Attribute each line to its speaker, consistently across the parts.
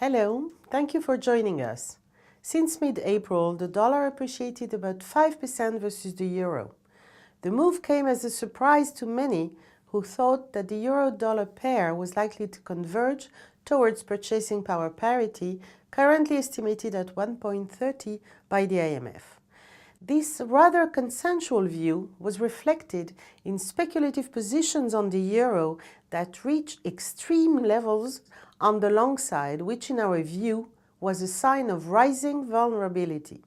Speaker 1: Hello, thank you for joining us. Since mid-April, the dollar appreciated about 5% versus the euro. The move came as a surprise to many who thought that the euro-dollar pair was likely to converge towards purchasing power parity, currently estimated at 1.30 by the IMF. This rather consensual view was reflected in speculative positions on the euro that reached extreme levels on the long side, which in our view was a sign of rising vulnerability.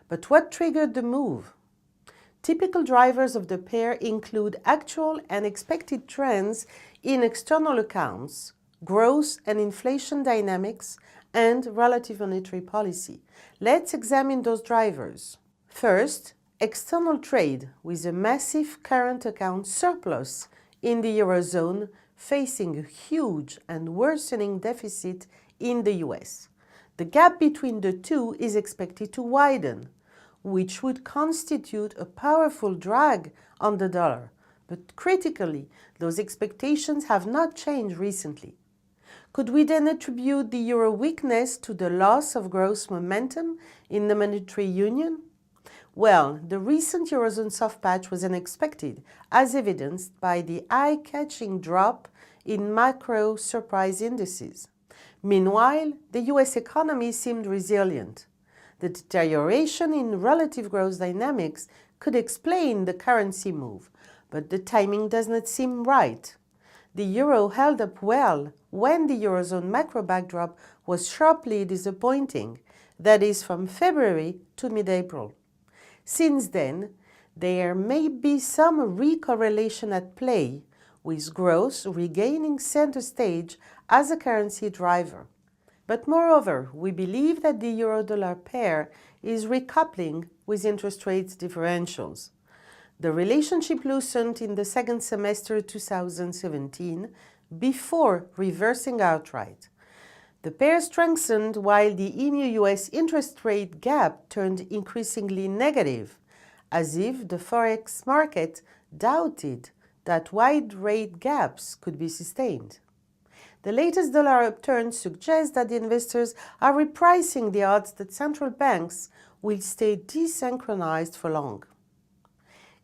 Speaker 1: But what triggered the move? Typical drivers of the pair include actual and expected trends in external accounts, growth and inflation dynamics, and relative monetary policy. Let's examine those drivers. First, external trade with a massive current account surplus in the Eurozone facing a huge and worsening deficit in the US. The gap between the two is expected to widen, which would constitute a powerful drag on the dollar. But critically, those expectations have not changed recently. Could we then attribute the euro weakness to the loss of growth momentum in the monetary union? Well, the recent Eurozone soft patch was unexpected, as evidenced by the eye-catching drop in macro surprise indices. Meanwhile, the US economy seemed resilient. The deterioration in relative growth dynamics could explain the currency move, but the timing does not seem right. The euro held up well when the Eurozone macro backdrop was sharply disappointing, that is from February to mid-April. Since then, there may be some recorrelation at play, with growth regaining center stage as a currency driver. But moreover, we believe that the euro-dollar pair is recoupling with interest rates differentials. The relationship loosened in the second semester 2017 before reversing outright. The pair strengthened while the EMU-US interest rate gap turned increasingly negative, as if the forex market doubted that wide rate gaps could be sustained. The latest dollar upturn suggests that the investors are repricing the odds that central banks will stay desynchronized for long.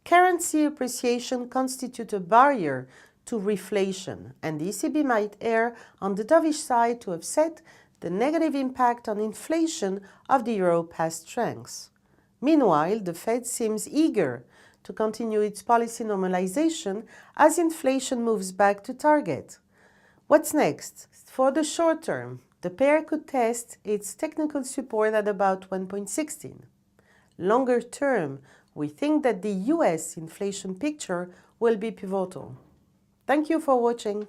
Speaker 1: Currency appreciation constitutes a barrier to reflation, and the ECB might err on the dovish side to offset the negative impact on inflation of the euro past strengths. Meanwhile, the Fed seems eager to continue its policy normalization as inflation moves back to target. What's next? For the short term, the pair could test its technical support at about 1.16. Longer term, we think that the US inflation picture will be pivotal. Thank you for watching.